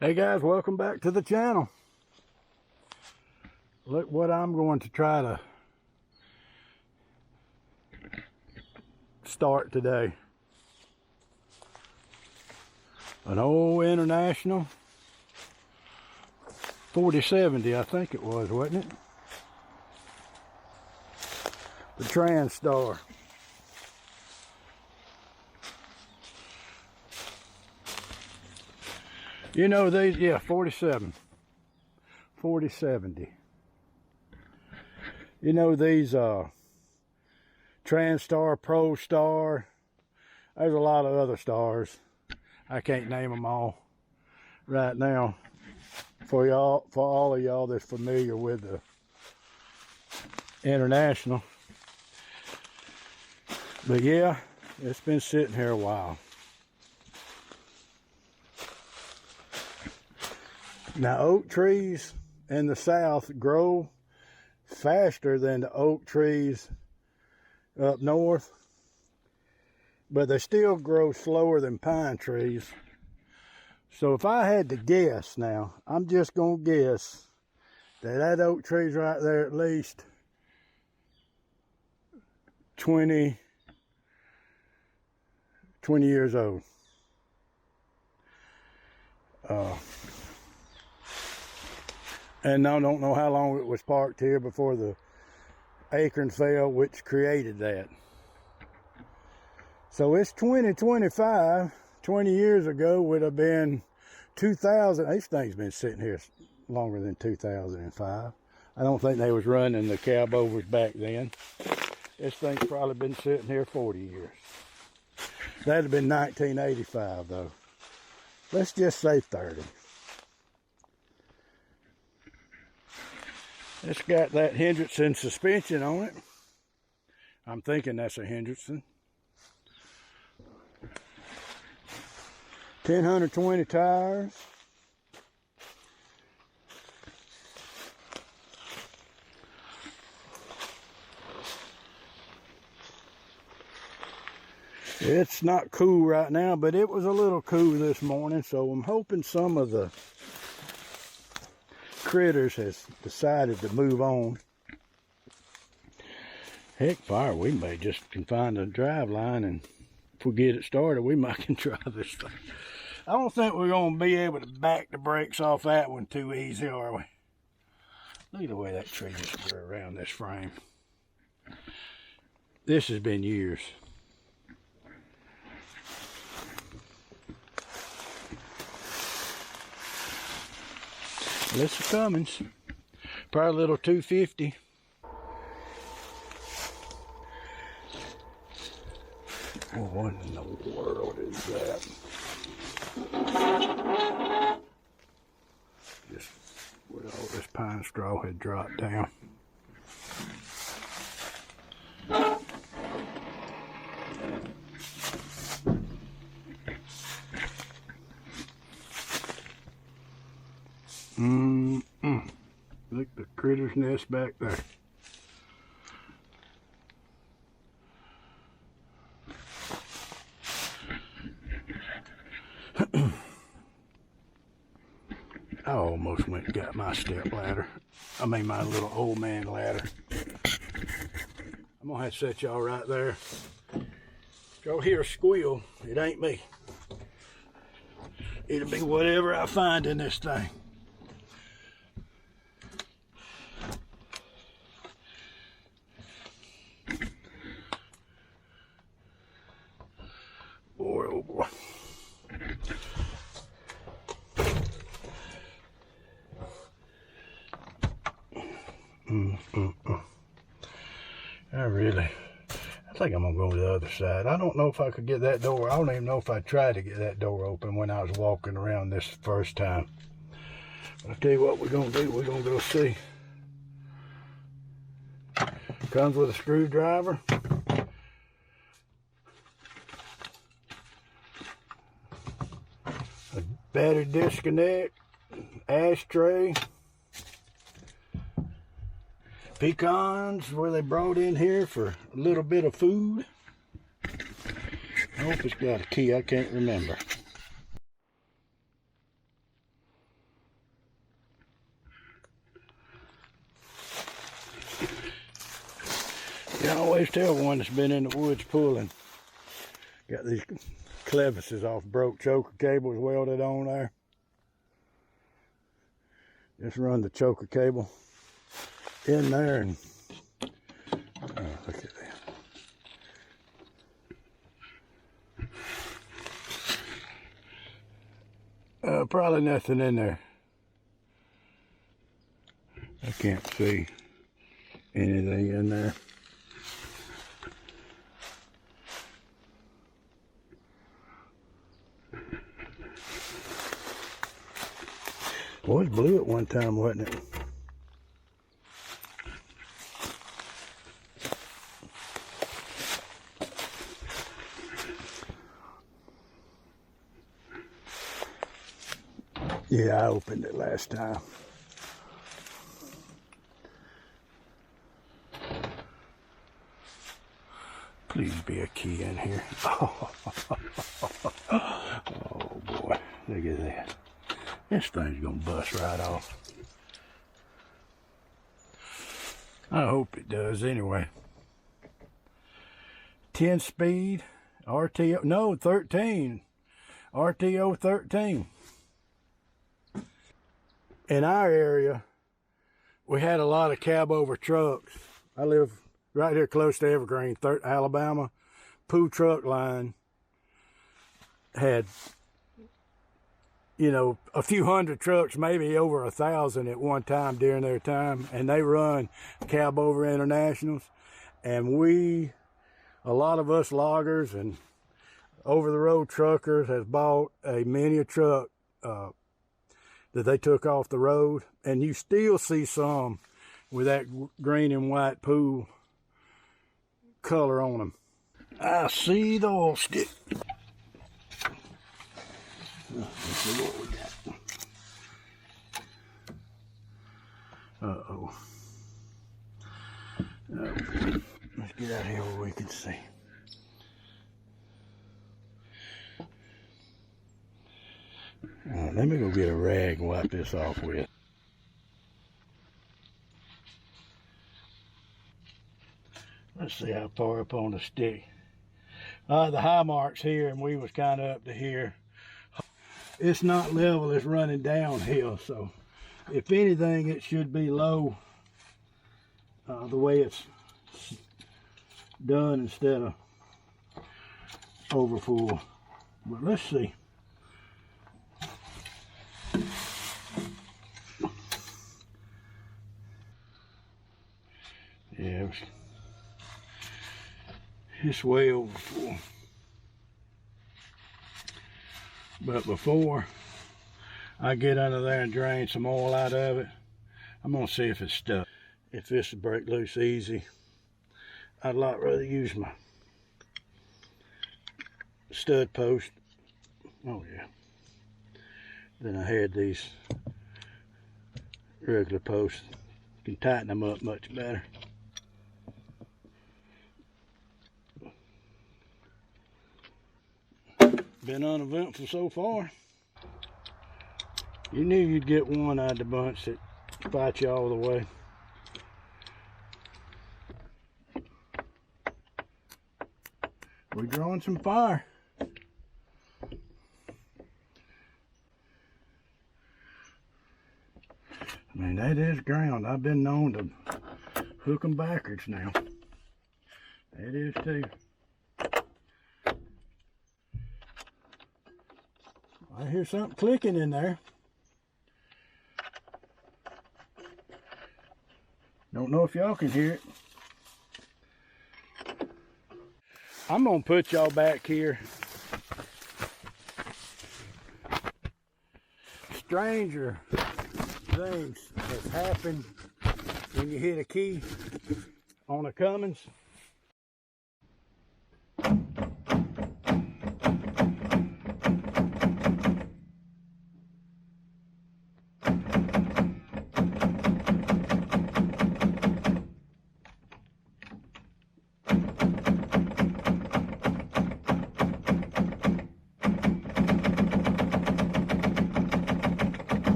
Hey guys, welcome back to the channel. Look what I'm going to try to start today. An old International 4070, I think it was, wasn't it? The Transtar. You know these, yeah, 4070. You know these Transtar, Pro Star. There's a lot of other stars. I can't name them all right now. For all of y'all that's familiar with the International. But yeah, it's been sitting here a while. Now, oak trees in the south grow faster than the oak trees up north, but they still grow slower than pine trees. So if I had to guess now, I'm just going to guess that oak tree's right there at least 20 years old. And I don't know how long it was parked here before the acorn fell, which created that. So it's 2025. 20 years ago would have been 2000. This thing's been sitting here longer than 2005. I don't think they was running the cab overs back then. This thing's probably been sitting here 40 years. That'd have been 1985 though. Let's just say 30. It's got that Hendrickson suspension on it. I'm thinking that's a Hendrickson. 1,020 tires. It's not cool right now, but it was a little cool this morning, so I'm hoping some of the critters has decided to move on. Heck, fire, we may just can find a drive line, and if we get it started, we might can try this thing. I don't think we're going to be able to back the brakes off that one too easy, are we? Look at the way that tree just grew around this frame. This has been years. This is Cummins. Probably a little 250. Oh, what in the world is that? Just where all this pine straw had dropped down. Look, the critter's nest back there. I almost went and got my step ladder. I mean my little old man ladder. I'm gonna have to set y'all right there. If y'all hear a squeal, it ain't me. It'll be whatever I find in this thing. Boy, oh boy. I think I'm gonna go to the other side. I don't know if I could get that door. I don't even know if I tried to get that door open when I was walking around this first time. But I'll tell you what we're gonna do. We're gonna go see. Comes with a screwdriver. A battery disconnect, ashtray, pecans where they brought in here for a little bit of food. I hope it's got a key, I can't remember. always tell one that's been in the woods pulling. Got these clevises off broke choker cables welded on there. Just run the choker cable in there and look at that. Probably nothing in there. I can't see anything in there. Well, it was blue at one time, wasn't it? Yeah, I opened it last time. Please be a key in here. Oh boy, look at that. This thing's gonna bust right off. I hope it does anyway. 10 speed, RTO, no, 13. RTO 13. In our area, we had a lot of cab over trucks. I live right here close to Evergreen, Alabama. Pooh truck line had, you know, a few hundred trucks, maybe over 1,000 at one time during their time, and they run cab over internationals. And a lot of us loggers and over the road truckers has bought a mini truck that they took off the road, and you still see some with that green and white Pooh color on them. I see the oil stick. Let's see what we got. Uh-oh. Let's get out here where we can see. Let me go get a rag and wipe this off with. Let's see how far up on the stick. The high mark's here, and we was kind of up to here. It's not level, it's running downhill, so if anything, it should be low the way it's done instead of over full. But let's see. Yeah, it's way over full. But before I get under there and drain some oil out of it, I'm gonna see if it's stuck. If this will break loose easy, I'd like rather use my stud post. Oh yeah. Then I had these regular posts. You can tighten them up much better. Been uneventful so far. You knew you'd get one out of the bunch that fight you all the way. We're drawing some fire. I mean, that is ground. I've been known to hook them backwards now. That is too. I hear something clicking in there. Don't know if y'all can hear it. I'm gonna put y'all back here. Stranger things has happened when you hit a key on a Cummins.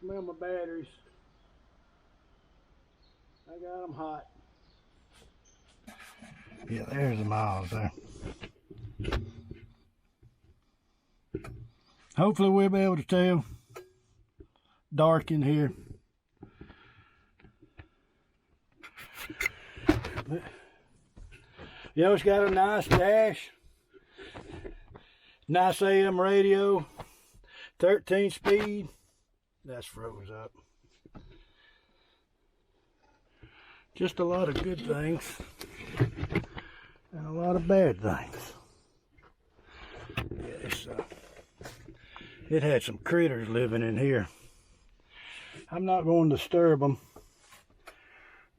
Smell my batteries. I got them hot. Yeah, there's the miles there. Hopefully we'll be able to tell. Dark in here. But, you know, it's got a nice dash. Nice AM radio. 13 speed. That's froze up. Just a lot of good things. And a lot of bad things. Yes, it had some critters living in here. I'm not going to disturb them.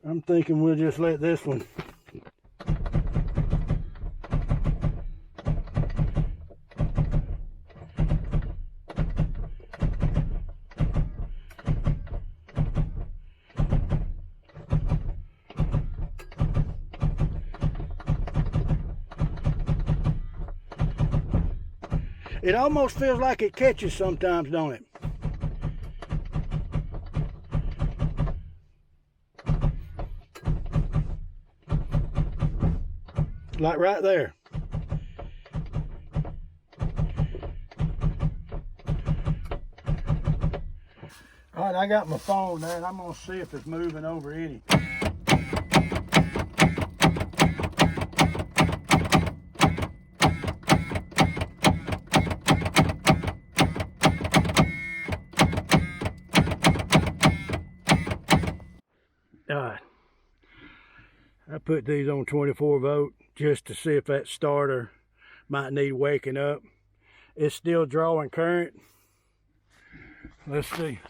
I'm thinking we'll just let this one. It almost feels like it catches sometimes, don't it? Like right there. All right, I got my phone there and I'm gonna see if it's moving over any. I put these on 24 volt just to see if that starter might need waking up. It's still drawing current. Let's see.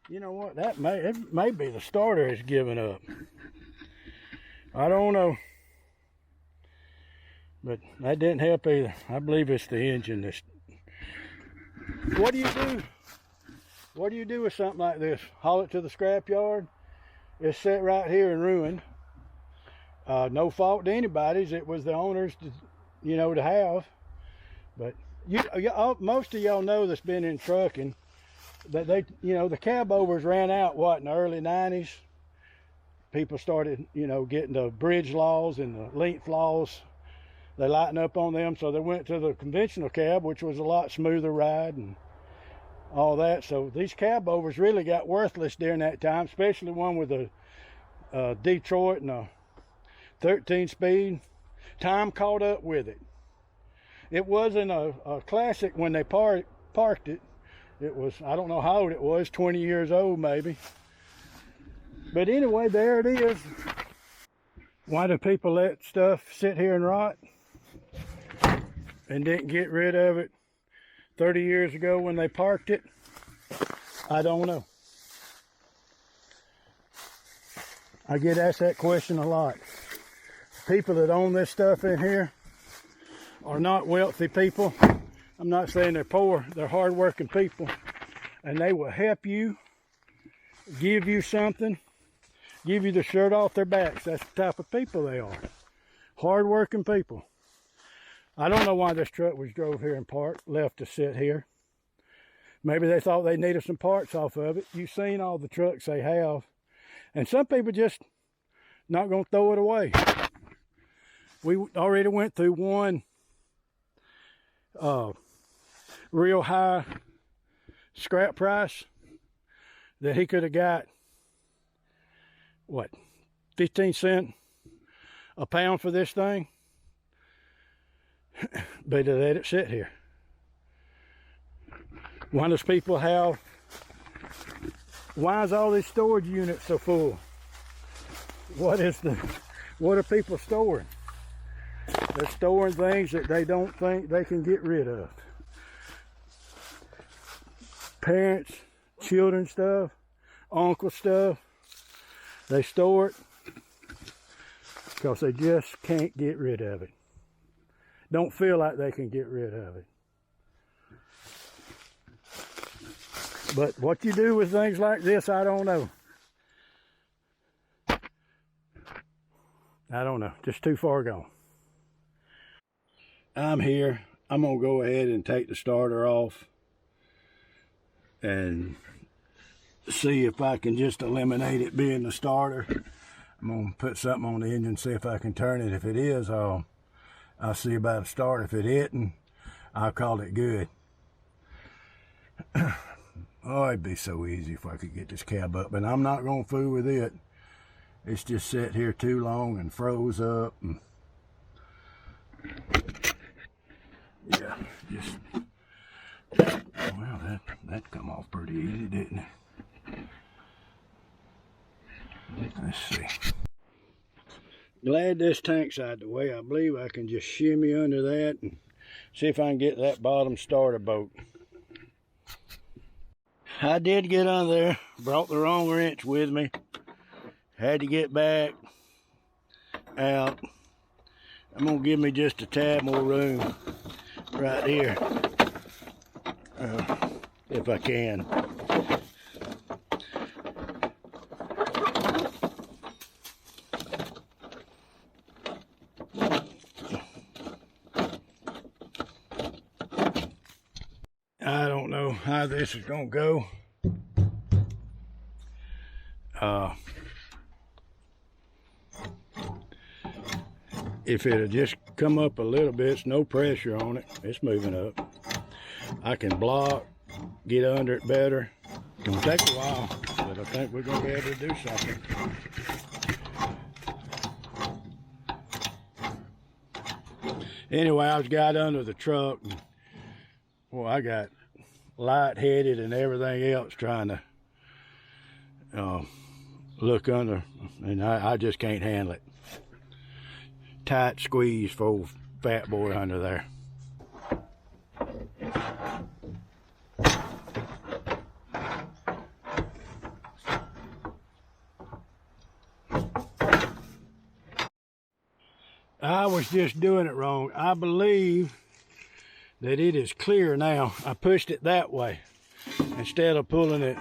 You know what? It may be the starter has given up. I don't know. But that didn't help either. I believe it's the engine. What do you do? What do you do with something like this? Haul it to the scrap yard? It's set right here and ruined. No fault to anybody's. It was the owner's, to have. But most of y'all know that's been in trucking that the cab overs ran out in the early 90s. People started, getting the bridge laws and the length laws. They lighten up on them, so they went to the conventional cab, which was a lot smoother ride and all that. So these cab overs really got worthless during that time, especially one with a Detroit and a 13 speed. Time caught up with it. It wasn't a classic when they parked it. It was, I don't know how old it was, 20 years old maybe. But anyway, there it is. Why do people let stuff sit here and rot and didn't get rid of it 30 years ago when they parked it? I don't know. I get asked that question a lot. People that own this stuff in here are not wealthy people. I'm not saying they're poor, they're hard-working people, and they will help you, give you something, give you the shirt off their backs. That's the type of people they are. Hard-working people. I don't know why this truck was drove here and left to sit here. Maybe they thought they needed some parts off of it. You've seen all the trucks they have. And some people just not going to throw it away. We already went through one real high scrap price that he could have got, 15 cents a pound for this thing? But they let it sit here. Why does people have, why is all these storage units so full? What are people storing? They're storing things that they don't think they can get rid of. Parents, children stuff, uncle stuff. They store it because they just can't get rid of it. Don't feel like they can get rid of it. But what you do with things like this, I don't know. I don't know, just too far gone. I'm here. I'm gonna go ahead and take the starter off and see if I can just eliminate it being the starter. I'm gonna put something on the engine, see if I can turn it. If it is, I'll see about a start. If it isn't, I'll call it good. Oh, it'd be so easy if I could get this cab up, but I'm not gonna fool with it. It's just sat here too long and froze up. And yeah, just, well, that come off pretty easy, didn't it? Let's see. Glad this tank's out of the way. I believe I can just shimmy under that and see if I can get that bottom starter bolt. I did get under there, brought the wrong wrench with me. Had to get back out. I'm gonna give me just a tad more room right here, if I can. I don't know how this is gonna go. If it'll just come up a little bit, it's no pressure on it. It's moving up. I can block, get under it better. It's gonna take a while, but I think we're gonna be able to do something. Anyway, I got under the truck. And, well, I got lightheaded and everything else trying to look under, and I just can't handle it. Tight squeeze for old fat boy under there. I was just doing it wrong. I believe that it is clear now. I pushed it that way instead of pulling it.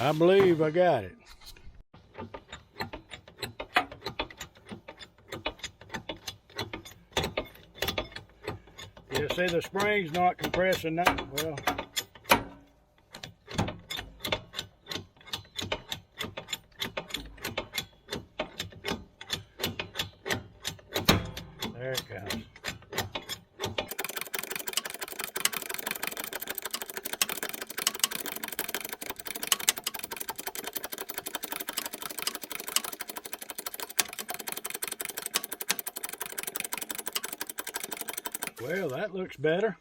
I believe I got it. You see the spring's not compressing that well. There it goes. Well, that looks better.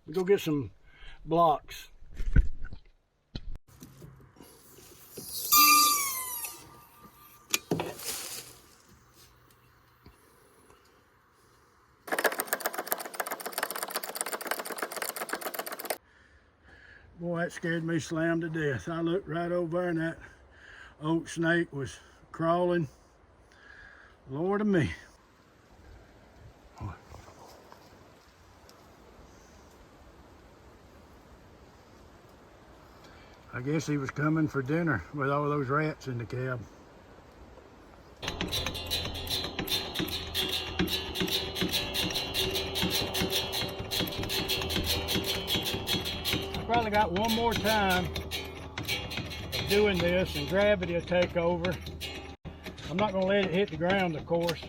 We go get some blocks. Boy, that scared me slam to death. I looked right over there and that oak snake was crawling. Lord of me. I guess he was coming for dinner with all those rats in the cab. I probably got one more time of doing this and gravity will take over. I'm not going to let it hit the ground, of course,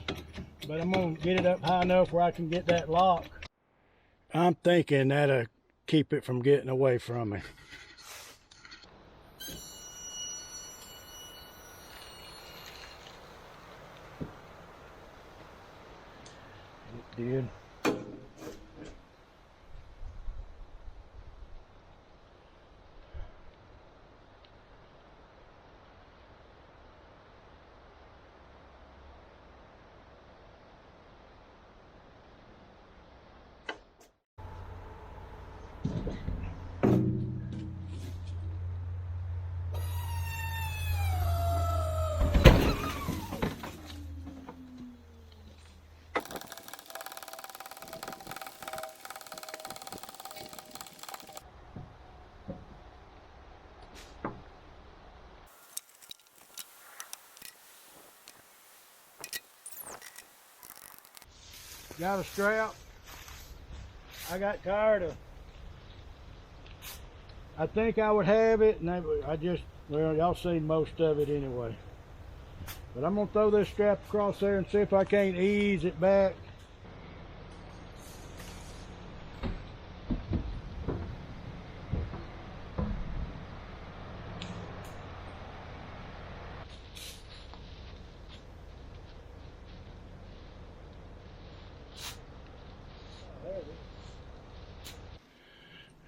but I'm going to get it up high enough where I can get that lock. I'm thinking that'll keep it from getting away from me. Did. got a strap. I got tired of, I think I would have it, and well, y'all seen most of it anyway. But I'm gonna throw this strap across there and see if I can't ease it back.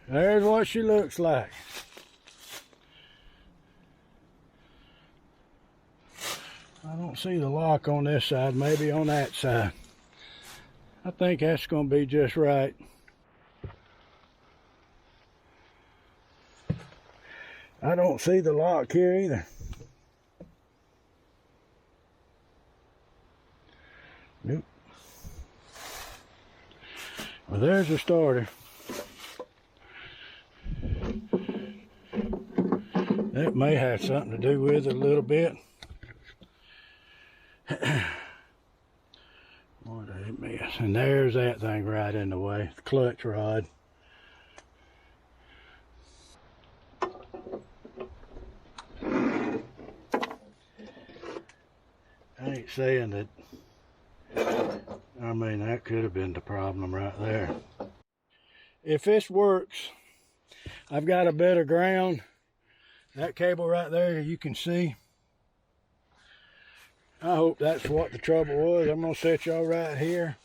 There's what she looks like. I don't see the lock on this side, maybe on that side. I think that's gonna be just right. I don't see the lock here either. Nope. Well, there's the starter. That may have something to do with it a little bit. What a mess. And there's that thing right in the way, the clutch rod. I ain't saying that, I mean, that could have been the problem right there. If this works, I've got a better ground. That cable right there, you can see. I hope that's what the trouble was. I'm gonna set y'all right here.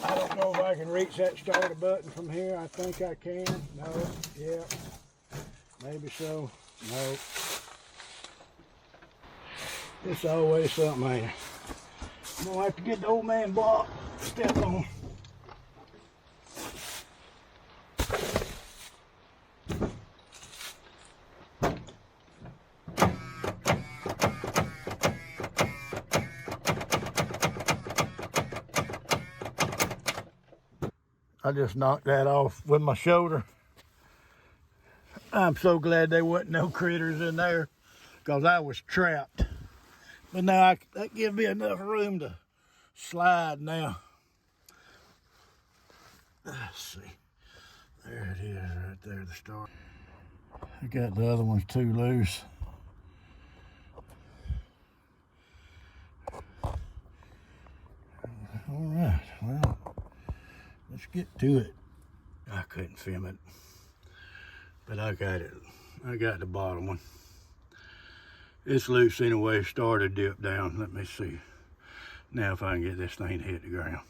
I don't know if I can reach that starter button from here. I think I can. No, yeah, maybe so. No. It's always something, ain't it? I'm gonna have to get the old man block, step on. I just knocked that off with my shoulder. I'm so glad there wasn't no critters in there, because I was trapped. But now that gives me enough room to slide now. Let's see. There it is right there, the start. I got the other ones too loose. All right, well, let's get to it. I couldn't film it, but I got it. I got the bottom one. It's loose anyway, started dip down. Let me see now if I can get this thing to hit the ground.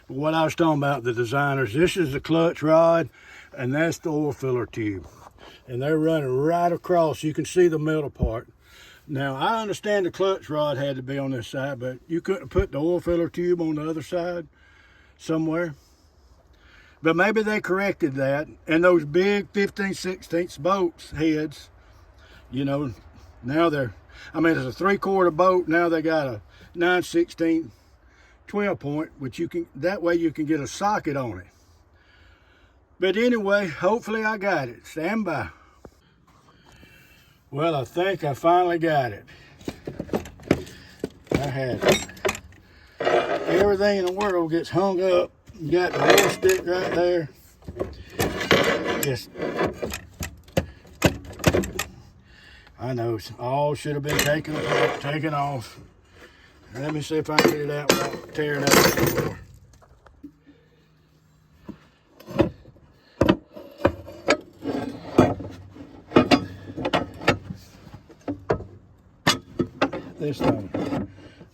But what I was talking about, the designers, this is the clutch rod and that's the oil filler tube. And they're running right across. You can see the middle part. Now, I understand the clutch rod had to be on this side, but you couldn't put the oil filler tube on the other side somewhere. But maybe they corrected that. And those big 15/16 boats heads, you know, now they're, I mean, it's a 3/4 boat. Now they got a 9/16 12 point, which you can, that way you can get a socket on it. But anyway, hopefully I got it. Stand by. Well, I think I finally got it. I had it. Everything in the world gets hung up. You got the wheel stick right there. Just, I know, all should have been taken apart, taken off. Let me see if I can get it out without tearing up the floor. This thing,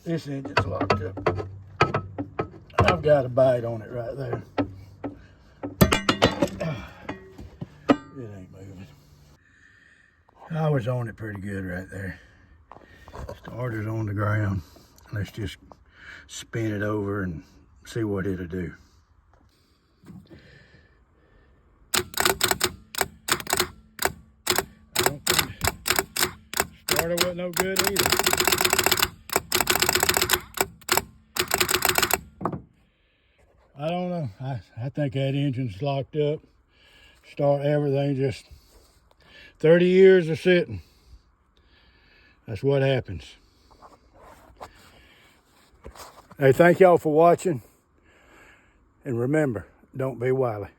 this engine's locked up. I've got a bite on it right there. It ain't moving. I was on it pretty good right there. Starter's on the ground. Let's just spin it over and see what it'll do. I don't think the starter wasn't no good either. I don't know. I think that engine's locked up. Start everything, just 30 years of sitting. That's what happens. Hey, thank y'all for watching. And remember, don't be wily.